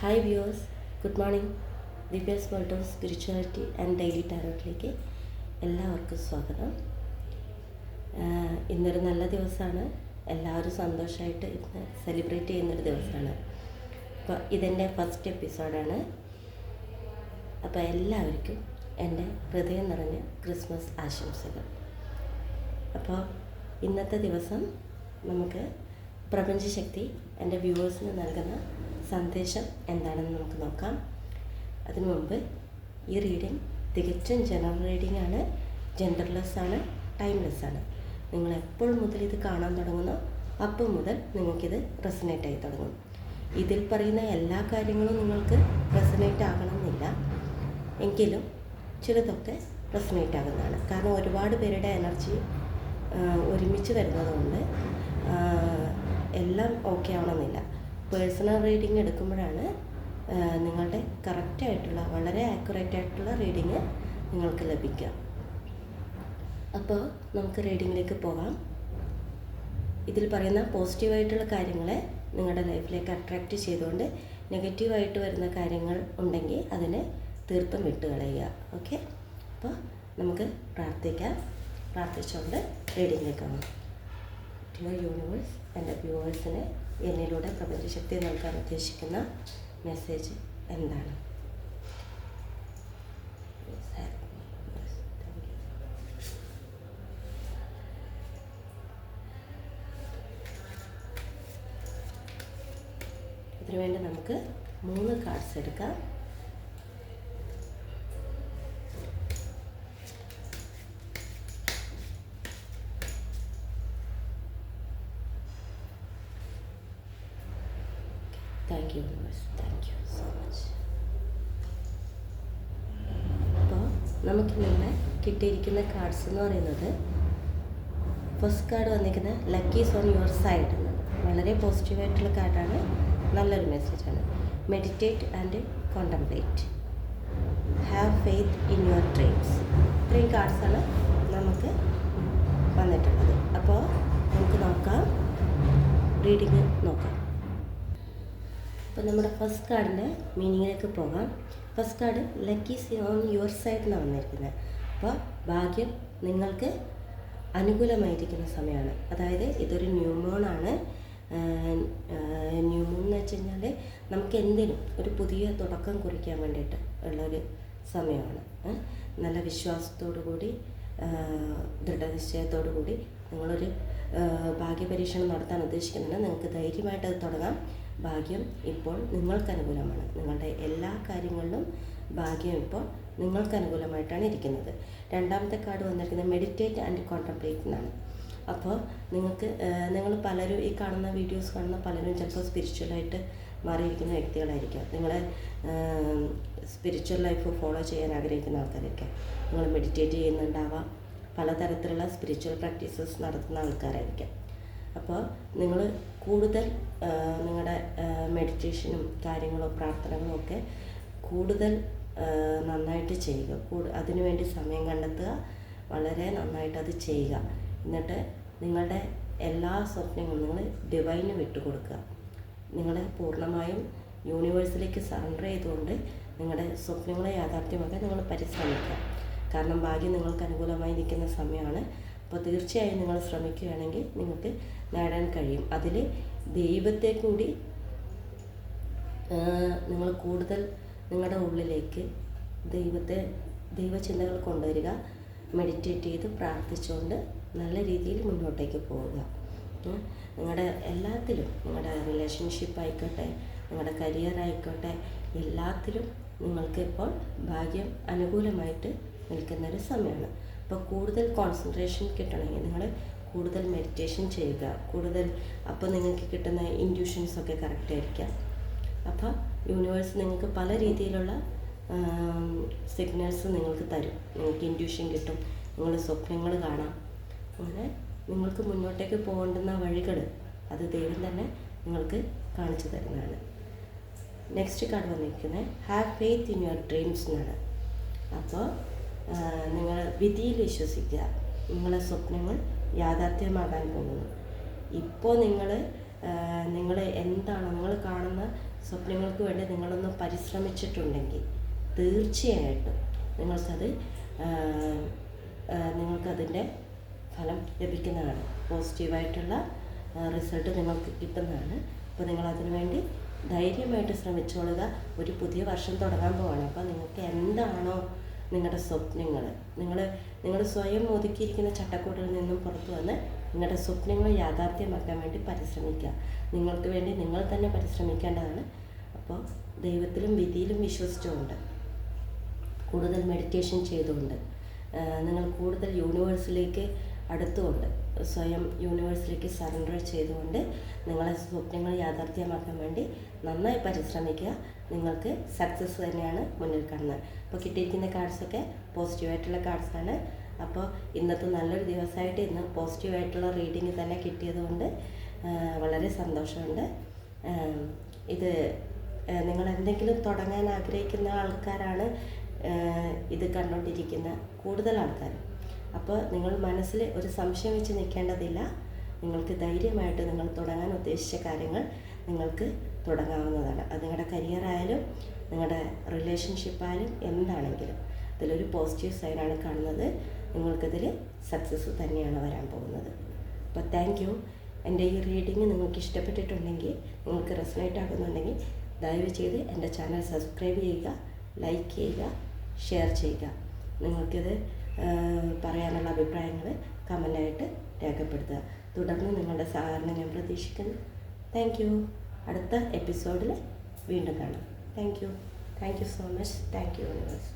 Hi viewers, good morning. Divya's world of spirituality and daily ടാരോട്ടിലേക്ക് എല്ലാവർക്കും സ്വാഗതം. ഇന്നൊരു നല്ല ദിവസമാണ്. എല്ലാവരും സന്തോഷമായിട്ട് ഇന്ന് സെലിബ്രേറ്റ് ചെയ്യുന്നൊരു ദിവസമാണ്. അപ്പോൾ ഇതെൻ്റെ ഫസ്റ്റ് എപ്പിസോഡാണ്. അപ്പോൾ എല്ലാവർക്കും എൻ്റെ ഹൃദയം നിറഞ്ഞ ക്രിസ്മസ് ആശംസകൾ. അപ്പോൾ ഇന്നത്തെ ദിവസം നമുക്ക് പ്രപഞ്ചശക്തി എൻ്റെ വ്യൂവേഴ്സിന് നൽകുന്ന സന്ദേശം എന്താണെന്ന് നമുക്ക് നോക്കാം. അതിനു മുമ്പ് ഈ റീഡിംഗ് തികച്ചും ജനറൽ റീഡിംഗ് ആണ്, ജെൻഡർലെസ് ആണ്, ടൈംലെസ് ആണ്. നിങ്ങൾ എപ്പോൾ മുതൽ ഇത് കാണാൻ തുടങ്ങുന്നോ അപ്പോൾ മുതൽ നിങ്ങൾക്കിത് റെസനേറ്റ് ആയി തുടങ്ങും. ഇതിൽ പറയുന്ന എല്ലാ കാര്യങ്ങളും നിങ്ങൾക്ക് റെസനേറ്റ് ആകണമെന്നില്ല, എങ്കിലും ചിലതൊക്കെ റെസനേറ്റ് ആകുന്നതാണ്. കാരണം ഒരുപാട് പേരുടെ എനർജി ഒരുമിച്ച് വരുന്നതുകൊണ്ട് എല്ലാം ഓക്കെ ആവണമെന്നില്ല. പേഴ്സണൽ റീഡിംഗ് എടുക്കുമ്പോഴാണ് നിങ്ങളുടെ കറക്റ്റായിട്ടുള്ള, വളരെ ആക്യുറേറ്റ് ആയിട്ടുള്ള റീഡിങ് നിങ്ങൾക്ക് ലഭിക്കുക. അപ്പോൾ നമുക്ക് റീഡിങ്ങിലേക്ക് പോകാം. ഇതിൽ പറയുന്ന പോസിറ്റീവായിട്ടുള്ള കാര്യങ്ങളെ നിങ്ങളുടെ ലൈഫിലേക്ക് അട്രാക്റ്റ് ചെയ്തുകൊണ്ട് നെഗറ്റീവായിട്ട് വരുന്ന കാര്യങ്ങൾ ഉണ്ടെങ്കിൽ അതിനെ തീർത്തും വിട്ടുകളയുക. ഓക്കെ, അപ്പോൾ നമുക്ക് പ്രാർത്ഥിക്കാം. പ്രാർത്ഥിച്ചുകൊണ്ട് റീഡിങ്ങിലേക്ക് പോകാം. ഡിയർ യൂണിവേഴ്സ്, എൻ്റെ വ്യൂവേഴ്സിന് എന്നിലൂടെ പ്രപഞ്ചശക്തി നൽകാൻ ഉദ്ദേശിക്കുന്ന മെസ്സേജ് എന്താണ്? ഇതിനുവേണ്ടി നമുക്ക് 3 കാർഡ്സ് എടുക്കാം. Thank you universe, thank you so much. അപ്പോൾ നമുക്കിങ്ങനെ കിട്ടിയിരിക്കുന്ന കാർഡ്സ് എന്ന് പറയുന്നത്, ഫസ്റ്റ് കാർഡ് വന്നിരിക്കുന്ന ലക്കീസ് ഓൺ യുവർ സൈഡ് എന്ന്. വളരെ പോസിറ്റീവായിട്ടുള്ള കാർഡാണ്, നല്ലൊരു മെസ്സേജാണ്. Meditate and contemplate, have faith in your dreams. ഇത്രയും കാർഡ്സാണ് നമുക്ക് വന്നിട്ടുള്ളത്. അപ്പോൾ നമുക്ക് നോക്കാം, റീഡിങ് നോക്കാം. അപ്പോൾ നമ്മുടെ ഫസ്റ്റ് കാർഡിൻ്റെ മീനിങ്ങിലേക്ക് പോകാം. First card luck is on your side എന്നാണ് വന്നിരിക്കുന്നത്. അപ്പോൾ ഭാഗ്യം നിങ്ങൾക്ക് അനുകൂലമായിരിക്കുന്ന സമയമാണ്. അതായത് ഇതൊരു ന്യൂ മൂണാണ്. ന്യൂ മൂൺ എന്ന് വെച്ച് കഴിഞ്ഞാൽ നമുക്ക് എന്തിനും ഒരു പുതിയ തുടക്കം കുറിക്കാൻ വേണ്ടിയിട്ട് ഉള്ളൊരു സമയമാണ്. നല്ല വിശ്വാസത്തോടു കൂടി, ദൃഢനിശ്ചയത്തോടു കൂടി നിങ്ങളൊരു ഭാഗ്യപരീക്ഷണം നടത്താൻ ഉദ്ദേശിക്കുന്നുണ്ട്. നിങ്ങൾക്ക് ധൈര്യമായിട്ട് അത് തുടങ്ങാം. ഭാഗ്യം ഇപ്പോൾ നിങ്ങൾക്ക് അനുകൂലമാണ്. നിങ്ങളുടെ എല്ലാ കാര്യങ്ങളിലും ഭാഗ്യം ഇപ്പോൾ നിങ്ങൾക്ക് അനുകൂലമായിട്ടാണ് ഇരിക്കുന്നത്. രണ്ടാമത്തെ കാർഡ് വന്നിരിക്കുന്നത് മെഡിറ്റേറ്റ് ആൻഡ് കോണ്ടംപ്ലേറ്റ് എന്നാണ്. അപ്പോൾ നിങ്ങൾ പലരും ഈ കാണുന്ന വീഡിയോസ് കാണുന്ന പലരും ചിലപ്പോൾ സ്പിരിച്വലായിട്ട് മാറിയിരിക്കുന്ന വ്യക്തികളായിരിക്കാം. നിങ്ങളെ സ്പിരിച്വൽ ലൈഫ് ഫോളോ ചെയ്യാൻ ആഗ്രഹിക്കുന്ന ആൾക്കാരൊക്കെ നിങ്ങൾ മെഡിറ്റേറ്റ് ചെയ്യുന്നുണ്ടാവാം. പലതരത്തിലുള്ള സ്പിരിച്വൽ പ്രാക്ടീസസ് നടത്തുന്ന ആൾക്കാരായിരിക്കാം. അപ്പോൾ നിങ്ങൾ കൂടുതൽ നിങ്ങളുടെ മെഡിറ്റേഷനും കാര്യങ്ങളും പ്രാർത്ഥനകളും ഒക്കെ കൂടുതൽ നന്നായിട്ട് ചെയ്യുക. അതിനുവേണ്ടി സമയം കണ്ടെത്തുക, വളരെ നന്നായിട്ട് അത് ചെയ്യുക. എന്നിട്ട് നിങ്ങളുടെ എല്ലാ സ്വപ്നങ്ങളും നിങ്ങൾ ഡിവൈന് വിട്ടുകൊടുക്കുക. നിങ്ങൾ പൂർണ്ണമായും യൂണിവേഴ്സിലേക്ക് സറണ്ടർ ചെയ്തുകൊണ്ട് നിങ്ങളുടെ സ്വപ്നങ്ങളെ യാഥാർത്ഥ്യമാക്കാൻ നിങ്ങൾ പരിശ്രമിക്കുക. കാരണം ഭാഗ്യം നിങ്ങൾക്ക് അനുകൂലമായി നിൽക്കുന്ന സമയമാണ്. അപ്പോൾ തീർച്ചയായും നിങ്ങൾ ശ്രമിക്കുകയാണെങ്കിൽ നിങ്ങൾക്ക് നേടാൻ കഴിയും. അതിൽ ദൈവത്തെ കൂടി നിങ്ങൾ കൂടുതൽ നിങ്ങളുടെ ഉള്ളിലേക്ക് ദൈവചിന്തകൾ കൊണ്ടുവരിക. മെഡിറ്റേറ്റ് ചെയ്ത് പ്രാർത്ഥിച്ചുകൊണ്ട് നല്ല രീതിയിൽ മുന്നോട്ടേക്ക് പോവുക. നിങ്ങളുടെ എല്ലാത്തിലും, നിങ്ങളുടെ റിലേഷൻഷിപ്പ് ആയിക്കോട്ടെ, നിങ്ങളുടെ കരിയർ ആയിക്കോട്ടെ, എല്ലാത്തിലും നിങ്ങൾക്ക് ഇപ്പോൾ ഭാഗ്യം അനുകൂലമായിട്ട് നിൽക്കുന്നൊരു സമയമാണ്. അപ്പോൾ കൂടുതൽ കോൺസെൻട്രേഷൻ കിട്ടണമെങ്കിൽ നിങ്ങൾ കൂടുതൽ മെഡിറ്റേഷൻ ചെയ്യുക. അപ്പോൾ നിങ്ങൾക്ക് കിട്ടുന്ന ഇൻറ്റ്യൂഷൻസൊക്കെ കറക്റ്റ് ആയിരിക്കാം. അപ്പോൾ യൂണിവേഴ്സ് നിങ്ങൾക്ക് പല രീതിയിലുള്ള സിഗ്നൽസ് നിങ്ങൾക്ക് തരും. നിങ്ങൾക്ക് ഇൻറ്റ്യൂഷൻ കിട്ടും, നിങ്ങൾ സ്വപ്നങ്ങൾ കാണാം. അങ്ങനെ നിങ്ങൾക്ക് മുന്നോട്ടേക്ക് പോകേണ്ടുന്ന വഴികൾ അത് ദൈവം തന്നെ നിങ്ങൾക്ക് കാണിച്ചു തരുന്നതാണ്. നെക്സ്റ്റ് കാർഡ് വന്നിരിക്കുന്നത് have faith in your dreams എന്നാണ്. അപ്പോൾ നിങ്ങൾ വിധിയിൽ വിശ്വസിക്കുക. നിങ്ങളുടെ സ്വപ്നങ്ങൾ യാഥാർത്ഥ്യമാകാൻ പോകുന്നു. ഇപ്പോൾ നിങ്ങൾ എന്താണോ നിങ്ങൾ കാണുന്ന സ്വപ്നങ്ങൾക്ക് വേണ്ടി നിങ്ങളൊന്ന് പരിശ്രമിച്ചിട്ടുണ്ടെങ്കിൽ തീർച്ചയായിട്ടും നിങ്ങൾക്കതിൻ്റെ ഫലം ലഭിക്കുന്നതാണ്. പോസിറ്റീവായിട്ടുള്ള റിസൾട്ട് നിങ്ങൾക്ക് കിട്ടുന്നതാണ്. അപ്പോൾ നിങ്ങളതിനു വേണ്ടി ധൈര്യമായിട്ട് ശ്രമിച്ചോളുക. ഒരു പുതിയ വർഷം തുടങ്ങാൻ പോവാണ്. അപ്പോൾ നിങ്ങൾക്ക് എന്താണോ നിങ്ങളുടെ സ്വപ്നങ്ങൾ, നിങ്ങൾ സ്വയം ഒതുക്കിയിരിക്കുന്ന ചട്ടക്കൂടിൽ നിന്നും പുറത്തു വന്ന് നിങ്ങളുടെ സ്വപ്നങ്ങൾ യാഥാർത്ഥ്യമാക്കാൻ വേണ്ടി പരിശ്രമിക്കുക. നിങ്ങൾക്ക് വേണ്ടി നിങ്ങൾ തന്നെ പരിശ്രമിക്കേണ്ടതാണ്. അപ്പോൾ ദൈവത്തിലും വിധിയിലും വിശ്വസിച്ചുകൊണ്ട്, കൂടുതൽ മെഡിറ്റേഷൻ ചെയ്തുകൊണ്ട്, നിങ്ങൾ കൂടുതൽ യൂണിവേഴ്സിലേക്ക് അടുത്തുകൊണ്ട്, സ്വയം യൂണിവേഴ്സിലേക്ക് സറണ്ടർ ചെയ്തുകൊണ്ട് നിങ്ങളെ സ്വപ്നങ്ങൾ യാഥാർത്ഥ്യമാക്കാൻ വേണ്ടി നന്നായി പരിശ്രമിക്കുക. നിങ്ങൾക്ക് സക്സസ് തന്നെയാണ് മുന്നിൽ കാണുന്നത്. അപ്പോൾ കിട്ടിയിരിക്കുന്ന കാർഡ്സൊക്കെ പോസിറ്റീവായിട്ടുള്ള കാർഡ്സാണ്. അപ്പോൾ ഇന്നത്തെ നല്ലൊരു ദിവസമായിട്ട് ഇന്ന് പോസിറ്റീവായിട്ടുള്ള റീഡിങ് തന്നെ കിട്ടിയതുകൊണ്ട് വളരെ സന്തോഷമുണ്ട്. ഇത് നിങ്ങൾ എന്തെങ്കിലും തുടങ്ങാൻ ആഗ്രഹിക്കുന്ന ആൾക്കാരാണ് ഇത് കണ്ടുകൊണ്ടിരിക്കുന്ന കൂടുതൽ ആൾക്കാർ. അപ്പോൾ നിങ്ങൾ മനസ്സിൽ ഒരു സംശയം വെച്ച് നിൽക്കേണ്ടതില്ല. നിങ്ങൾക്ക് ധൈര്യമായിട്ട് നിങ്ങൾ തുടങ്ങാൻ ഉദ്ദേശിച്ച കാര്യങ്ങൾ നിങ്ങൾക്ക് തുടങ്ങാവുന്നതാണ്. അത് നിങ്ങളുടെ കരിയറായാലും നിങ്ങളുടെ റിലേഷൻഷിപ്പായാലും എന്താണെങ്കിലും ഇതിലൊരു പോസിറ്റീവ് സൈഡാണ് കാണുന്നത്. നിങ്ങൾക്കിതിൽ സക്സസ് തന്നെയാണ് വരാൻ പോകുന്നത്. അപ്പോൾ താങ്ക് യു. എൻ്റെ ഈ റീഡിങ് നിങ്ങൾക്ക് ഇഷ്ടപ്പെട്ടിട്ടുണ്ടെങ്കിൽ, നിങ്ങൾക്ക് റെസണേറ്റ് ആകുന്നുണ്ടെങ്കിൽ ദയവ് ചെയ്ത് എൻ്റെ ചാനൽ സബ്സ്ക്രൈബ് ചെയ്യുക, ലൈക്ക് ചെയ്യുക, ഷെയർ ചെയ്യുക. നിങ്ങൾക്കിത് പറയാനുള്ള അഭിപ്രായങ്ങൾ കമൻ്റായിട്ട് രേഖപ്പെടുത്തുക. തുടർന്ന് നിങ്ങളുടെ സഹകരണം ഞാൻ പ്രതീക്ഷിക്കുന്നു. Thank you. അടുത്ത എപ്പിസോഡിൽ വീണ്ടും കാണാം. Thank you so much. Thank you universe.